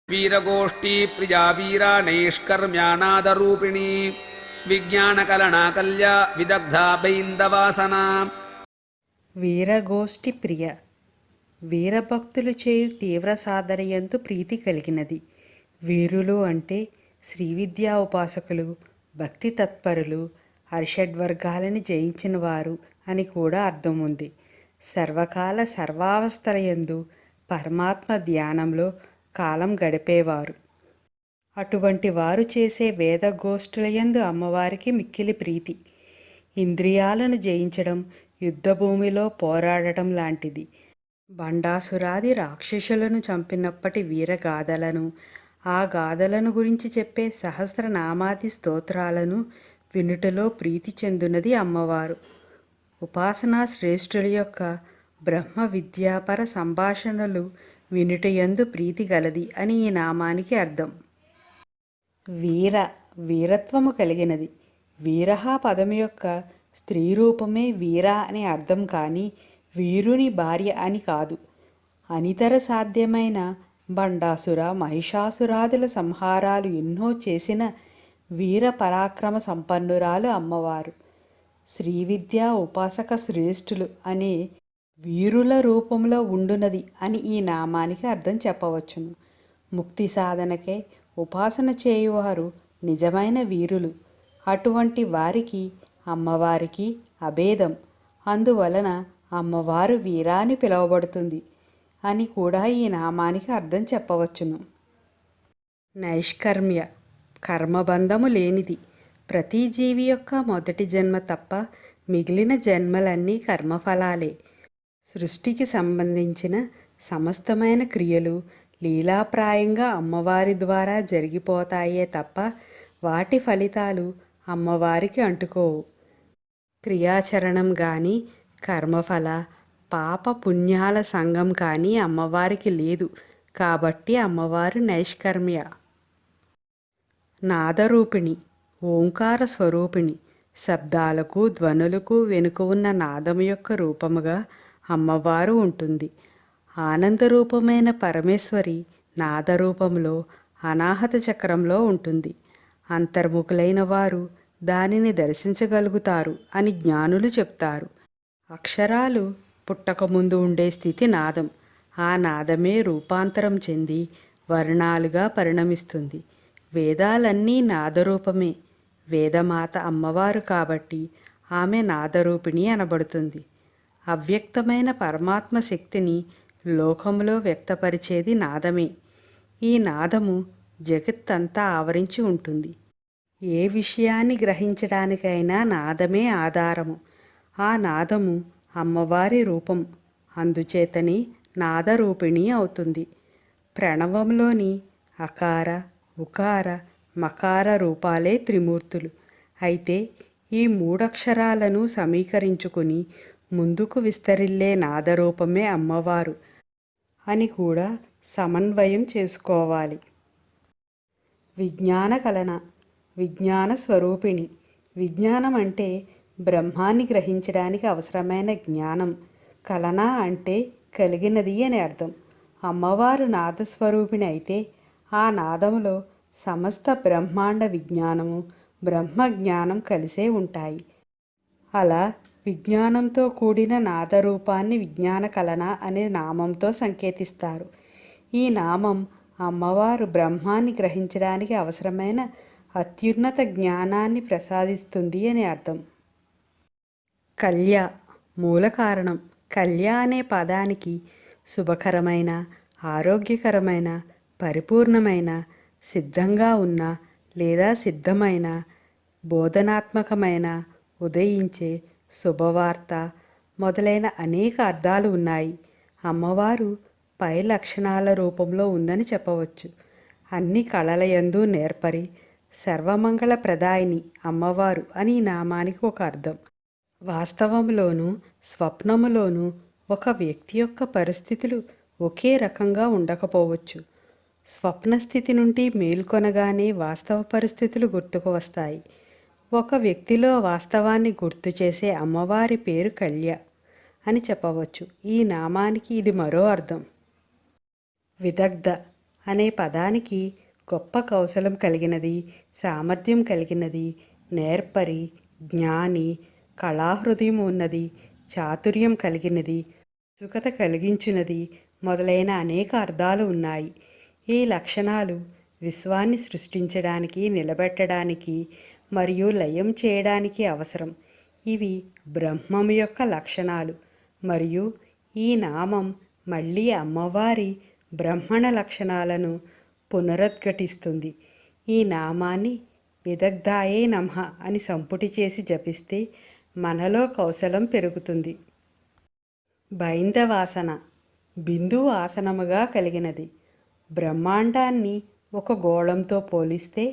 वीरगोष्ठी प्रिया वीरा नैष्कर्म्यानादरूपिणी विज्ञानकलनाकल्या विदग्धा बैन्दवासना వీరగోష్ఠి ప్రియ వీరభక్తులు చేయు తీవ్ర సాధనయందు ప్రీతి కలిగినది. వీరులు అంటే శ్రీ విద్యా ఉపాసకులు, భక్తి తత్పరులు, అరిషడ్వర్గాలని జయించిన వారు అని కూడా అర్థం ఉంది. సర్వకాల సర్వావస్థలయందు పరమాత్మ ధ్యానంలో కాలం గడిపేవారు. అటువంటి వారు చేసే వేదగోష్ఠులయందు అమ్మవారికి మిక్కిలి ప్రీతి. ఇంద్రియాలను జయించడం యుద్ధభూమిలో పోరాడటం లాంటిది. బండాసురాది రాక్షసులను చంపినప్పటి వీరగాథలను, ఆ గాథలను గురించి చెప్పే సహస్రనామాది స్తోత్రాలను వినుటలో ప్రీతి చెందునది అమ్మవారు. ఉపాసనా శ్రేష్ఠుల యొక్క బ్రహ్మ విద్యాపర సంభాషణలు వినుటయందు ప్రీతి గలది అని ఈ నామానికి అర్థం. వీర వీరత్వము కలిగినది. వీరహ పదం యొక్క స్త్రీ రూపమే వీర అని అర్థం కానీ వీరుని భార్య అని కాదు. అనితర సాధ్యమైన బండాసుర మహిషాసురాదుల సంహారాలు ఎన్నో చేసిన వీర పరాక్రమ సంపన్నురాలు అమ్మవారు. శ్రీ విద్యా ఉపాసక శ్రేష్ఠులు అనే వీరుల రూపంలో ఉండునది అని ఈ నామానికి అర్థం చెప్పవచ్చును. ముక్తి సాధనకే ఉపాసన చేయువారు నిజమైన వీరులు. అటువంటి వారికి అమ్మవారికి అభేదం. అందువలన అమ్మవారు వీరా అని పిలువబడుతుంది అని కూడా ఈ నామానికి అర్థం చెప్పవచ్చును. నైష్కర్మ్య కర్మబంధము లేనిది. ప్రతి జీవి యొక్క మొదటి జన్మ తప్ప మిగిలిన జన్మలన్నీ కర్మఫలాలే. సృష్టికి సంబంధించిన సమస్తమైన క్రియలు లీలాప్రాయంగా అమ్మవారి ద్వారా జరిగిపోతాయే తప్ప వాటి ఫలితాలు అమ్మవారికి అంటుకోవు. క్రియాచరణం కానీ కర్మఫల పాప పుణ్యాల సంఘం కానీ అమ్మవారికి లేదు. కాబట్టి అమ్మవారు నైష్కర్మ్య. నాదరూపిణి ఓంకార స్వరూపిణి. శబ్దాలకు ధ్వనులకు వెనుక ఉన్న నాదం యొక్క రూపముగా అమ్మవారు ఉంటుంది. ఆనందరూపమైన పరమేశ్వరి నాదరూపంలో అనాహత చక్రంలో ఉంటుంది. అంతర్ముఖులైన వారు దానిని దర్శించగలుగుతారు అని జ్ఞానులు చెప్తారు. అక్షరాలు పుట్టకముందు ఉండే స్థితి నాదం. ఆ నాదమే రూపాంతరం చెంది వర్ణాలుగా పరిణమిస్తుంది. వేదాలన్నీ నాదరూపమే. వేదమాత అమ్మవారు కాబట్టి ఆమె నాదరూపిణి అనబడుతుంది. అవ్యక్తమైన పరమాత్మ శక్తిని లోకంలో వ్యక్తపరిచేది నాదమే. ఈ నాదము జగత్తంతా ఆవరించి ఉంటుంది. ఏ విషయాన్ని గ్రహించడానికైనా నాదమే ఆధారము. ఆ నాదము అమ్మవారి రూపం. అందుచేతని నాదరూపిణి అవుతుంది. ప్రణవంలోని అకార ఉకార మకార రూపాలే త్రిమూర్తులు. అయితే ఈ మూడక్షరాలను సమీకరించుకుని ముందుకు విస్తరిల్లే నాదరూపమే అమ్మవారు అని కూడా సమన్వయం చేసుకోవాలి. విజ్ఞాన కలన విజ్ఞాన స్వరూపిణి. విజ్ఞానం అంటే బ్రహ్మాన్ని గ్రహించడానికి అవసరమైన జ్ఞానం. కలన అంటే కలిగినది అని అర్థం. అమ్మవారు నాదస్వరూపిణి అయితే ఆ నాదములో సమస్త బ్రహ్మాండ విజ్ఞానము బ్రహ్మజ్ఞానం కలిసే ఉంటాయి. అలా విజ్ఞానంతో కూడిన నాదరూపాన్ని విజ్ఞాన కలన అనే నామంతో సంకేతిస్తారు. ఈ నామం అమ్మవారు బ్రహ్మాన్ని గ్రహించడానికి అవసరమైన అత్యున్నత జ్ఞానాన్ని ప్రసాదిస్తుంది అని అర్థం. కల్య మూల కారణం. కల్య అనే పదానికి శుభకరమైన, ఆరోగ్యకరమైన, పరిపూర్ణమైన, సిద్ధంగా ఉన్న లేదా సిద్ధమైన, బోధనాత్మకమైన, ఉదయించే, శుభవార్త మొదలైన అనేక అర్థాలు ఉన్నాయి. అమ్మవారు పై లక్షణాల రూపంలో ఉందని చెప్పవచ్చు. అన్ని కళలయందు నేర్పరి సర్వమంగళ ప్రదాయిని అమ్మవారు అని ఈ నామానికి ఒక అర్థం. వాస్తవంలోనూ స్వప్నములోనూ ఒక వ్యక్తి యొక్క పరిస్థితులు ఒకే రకంగా ఉండకపోవచ్చు. స్వప్నస్థితి నుండి మేల్కొనగానే వాస్తవ పరిస్థితులు గుర్తుకు వస్తాయి. ఒక వ్యక్తిలో వాస్తవాన్ని గుర్తు చేసే అమ్మవారి పేరు కల్య అని చెప్పవచ్చు. ఈ నామానికి ఇది మరో అర్థం. విదగ్ధ అనే పదానికి గొప్ప కౌశలం కలిగినది, సామర్థ్యం కలిగినది, నేర్పరి, జ్ఞాని, కళాహృదయం ఉన్నది, చాతుర్యం కలిగినది, సుఖత కలిగించినది మొదలైన అనేక అర్థాలు ఉన్నాయి. ఈ లక్షణాలు విశ్వాన్ని సృష్టించడానికి, నిలబెట్టడానికి మరియు లయం చేయడానికి అవసరం. ఇవి బ్రహ్మం యొక్క లక్షణాలు. మరియు ఈ నామం మళ్ళీ అమ్మవారి బ్రహ్మణ లక్షణాలను పునరుద్ఘాటిస్తుంది. ఈ నామాన్ని విదగ్ధాయే నమః అని సంపుటి చేసి జపిస్తే మనలో కౌశలం పెరుగుతుంది. బైందవాసన బిందువు ఆసనముగా కలిగినది. బ్రహ్మాండాన్ని ఒక గోళంతో పోలిస్తే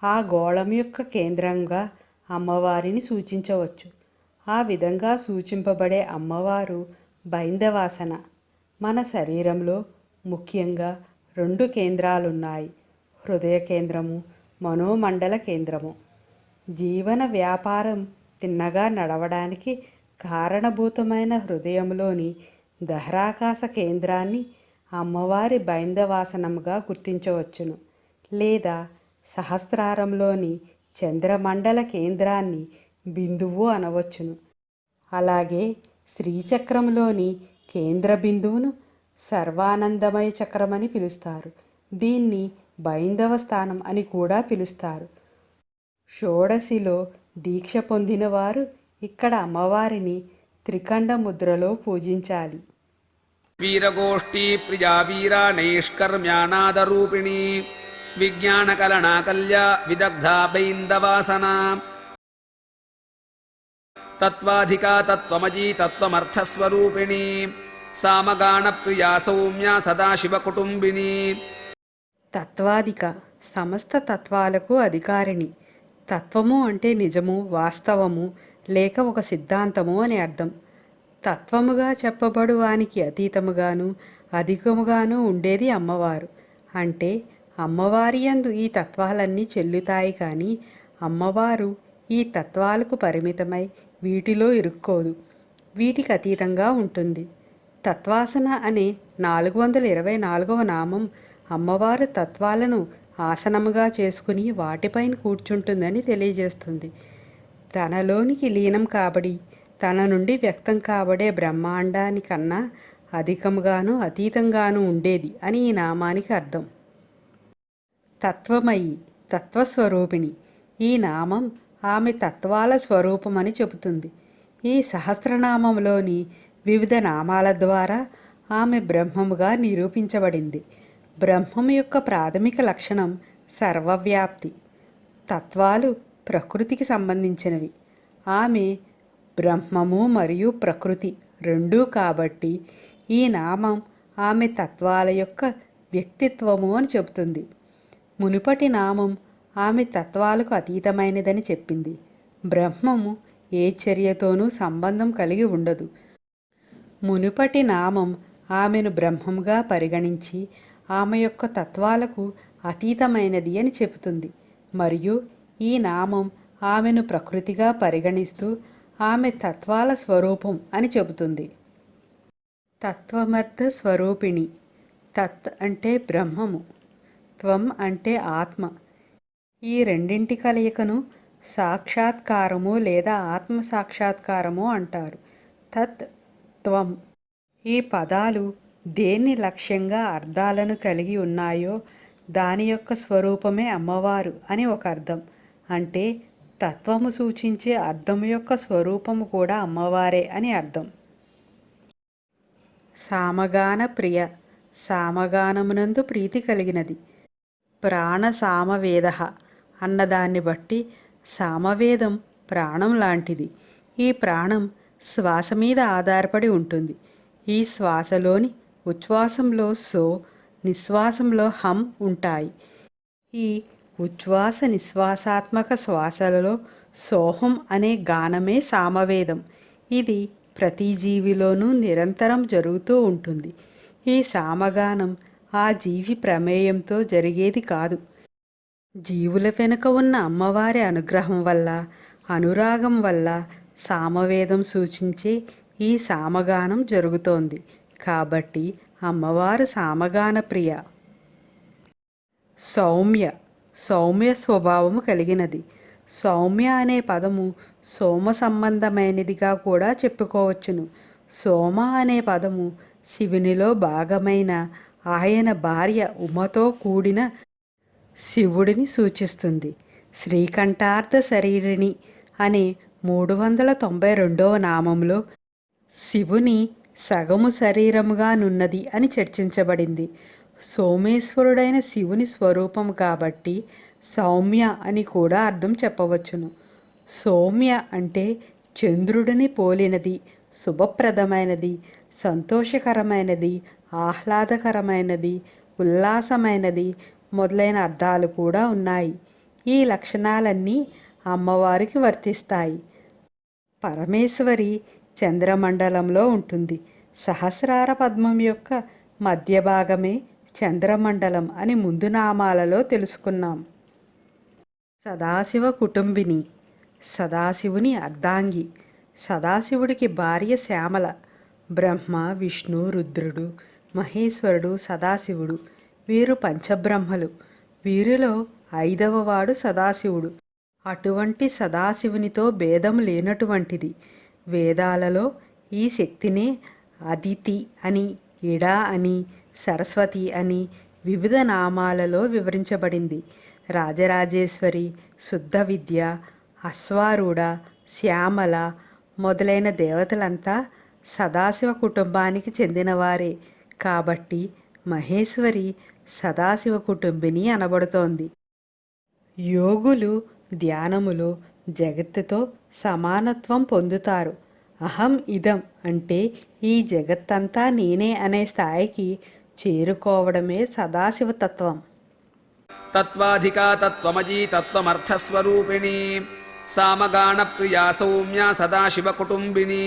ఆ గోళం యొక్క కేంద్రంగా అమ్మవారిని సూచించవచ్చు. ఆ విధంగా సూచింపబడే అమ్మవారు బైందవాసన. మన శరీరంలో ముఖ్యంగా 2 కేంద్రాలున్నాయి: హృదయ కేంద్రము, మనోమండల కేంద్రము. జీవన వ్యాపారం తిన్నగా నడవడానికి కారణభూతమైన హృదయంలోని దహరాకాశ కేంద్రాన్ని అమ్మవారి బైందవాసనముగా గుర్తించవచ్చును. లేదా సహస్రారంలోని చంద్రమండల కేంద్రాన్ని బిందువు అనవచ్చును. అలాగే శ్రీచక్రంలోని కేంద్ర బిందువును సర్వానందమయ చక్రమని పిలుస్తారు. దీన్ని బైందవ స్థానం అని కూడా పిలుస్తారు. షోడశిలో దీక్ష పొందిన వారు ఇక్కడ అమ్మవారిని త్రికండ ముద్రలో పూజించాలి. వీరగోష్ఠీ ప్రియా వీరా నైష్కర్మ్యానాదరూపిణీ విజ్ఞానకలనాకల్య విదగ్ధా బైందవాసనా తత్వాధికా తత్వమయీ తత్వమర్థస్వరూపిణీ సామగాన ప్రియా సౌమ్య సదాశివకుటుంబినీ. తత్వాధిక సమస్త తత్వాలకు అధికారిణి. తత్వము అంటే నిజము, వాస్తవము లేక ఒక సిద్ధాంతము అని అర్థం. తత్వముగా చెప్పబడు వానికి అతీతముగాను అధికముగాను ఉండేది అమ్మవారు. అంటే అమ్మవారి యందు ఈ తత్వాలన్నీ చెల్లుతాయి, కానీ అమ్మవారు ఈ తత్వాలకు పరిమితమై వీటిలో ఇరుక్కోదు, వీటికి అతీతంగా ఉంటుంది. తత్వాసన అనే 424వ నామం అమ్మవారు తత్వాలను ఆసనముగా చేసుకుని వాటిపైన కూర్చుంటుందని తెలియజేస్తుంది. తనలోనికి లీనం కాబడి తన నుండి వ్యక్తం కాబడే బ్రహ్మాండానికన్నా అధికముగాను అతీతంగాను ఉండేది అని ఈ నామానికి అర్థం. తత్వమయి, తత్వస్వరూపిణి. ఈ నామం ఆమె తత్వాల స్వరూపమని చెబుతుంది. ఈ సహస్రనామంలోని వివిధ నామాల ద్వారా ఆమె బ్రహ్మముగా నిరూపించబడింది. బ్రహ్మం యొక్క ప్రాథమిక లక్షణం సర్వవ్యాప్తి. తత్వాలు ప్రకృతికి సంబంధించినవి. ఆమె బ్రహ్మము మరియు ప్రకృతి రెండూ కాబట్టి ఈ నామం ఆమె తత్వాల యొక్క వ్యక్తిత్వము అని చెబుతుంది. మునుపటి నామం ఆమె తత్వాలకు అతీతమైనదని చెప్పింది. బ్రహ్మము ఏ చర్యతోనూ సంబంధం కలిగి ఉండదు. మునుపటి నామం ఆమెను బ్రహ్మంగా పరిగణించి ఆమె యొక్క తత్వాలకు అతీతమైనది అని చెబుతుంది. మరియు ఈ నామం ఆమెను ప్రకృతిగా పరిగణిస్తూ ఆమె తత్వాల స్వరూపం అని చెబుతుంది. తత్వమర్థ స్వరూపిణి. తత్ అంటే బ్రహ్మము, త్వం అంటే ఆత్మ. ఈ రెండింటి కలయికను సాక్షాత్కారము లేదా ఆత్మ సాక్షాత్కారము అంటారు. తత్, త్వం ఈ పదాలు దేన్ని లక్ష్యంగా అర్థాలను కలిగి ఉన్నాయో దాని యొక్క స్వరూపమే అమ్మవారు అని ఒక అర్థం. అంటే తత్వము సూచించే అర్థం యొక్క స్వరూపము కూడా అమ్మవారే అని అర్థం. సామగాన ప్రియ. సామగానమునందు ప్రీతి కలిగినది. ప్రాణ సామవేద అన్నదాన్ని బట్టి సామవేదం ప్రాణం లాంటిది. ఈ ప్రాణం శ్వాస మీద ఆధారపడి ఉంటుంది. ఈ శ్వాసలోని ఉచ్ఛ్వాసంలో సో, నిశ్వాసంలో హం ఉంటాయి. ఈ ఉచ్ఛ్వాస నిశ్వాసాత్మక శ్వాసలలో సోహం అనే గానమే సామవేదం. ఇది ప్రతి జీవిలోనూ నిరంతరం జరుగుతూ ఉంటుంది. ఈ సామగానం ఆ జీవి ప్రమేయంతో జరిగేది కాదు. జీవుల వెనుక ఉన్న అమ్మవారి అనుగ్రహం వల్ల, అనురాగం వల్ల సామవేదం సూచించే ఈ సామగానం జరుగుతోంది. కాబట్టి అమ్మవారు సామగాన ప్రియ. సౌమ్య, సౌమ్య స్వభావము కలిగినది. సౌమ్య అనే పదము సోమ సంబంధమైనదిగా కూడా చెప్పుకోవచ్చును. సోమ అనే పదము శివునిలో భాగమైన ఆయన భార్య ఉమతో కూడిన శివుడిని సూచిస్తుంది. శ్రీకంఠార్థ శరీరిణి అనే 392వ నామంలో శివుని సగము శరీరముగా నున్నది అని చర్చించబడింది. సోమేశ్వరుడైన శివుని స్వరూపం కాబట్టి సౌమ్య అని కూడా అర్థం చెప్పవచ్చును. సౌమ్య అంటే చంద్రుడిని పోలినది, శుభప్రదమైనది, సంతోషకరమైనది, ఆహ్లాదకరమైనది, ఉల్లాసమైనది మొదలైన అర్థాలు కూడా ఉన్నాయి. ఈ లక్షణాలన్నీ అమ్మవారికి వర్తిస్తాయి. పరమేశ్వరి చంద్రమండలంలో ఉంటుంది. సహస్రార పద్మం యొక్క మధ్య భాగమే చంద్రమండలం అని ముందు నామాలలో తెలుసుకున్నాం. సదాశివ కుటుంబిని, సదాశివుని అర్ధాంగి. సదాశివుడికి భార్య శ్యామల. బ్రహ్మ, విష్ణు, రుద్రుడు, మహేశ్వరుడు, సదాశివుడు వీరు పంచబ్రహ్మలు. వీరిలో 5వ వాడు సదాశివుడు. అటువంటి సదాశివునితో భేదం లేనటువంటిది. వేదాలలో ఈ శక్తినే అదితి అని, ఇడా అని, సరస్వతి అని వివిధ నామాలలో వివరించబడింది. రాజరాజేశ్వరి, శుద్ధ విద్య, అశ్వారూఢ, శ్యామల మొదలైన దేవతలంతా సదాశివ కుటుంబానికి చెందినవారే. కాబట్టి మహేశ్వరి సదాశివ కుటుంబిని అనబడుతోంది. యోగులు ధ్యానములో జగత్తుతో సమానత్వం పొందుతారు. అహం ఇదం అంటే ఈ జగత్తంతా నేనే అనే స్థాయికి చేరుకోవడమే సదాశివతత్వం. తత్వాధికా తత్వమజీ తత్వమర్థస్వరూపిణి సామగాణ ప్రియా సౌమ్య సదాశివ కుటుంబిని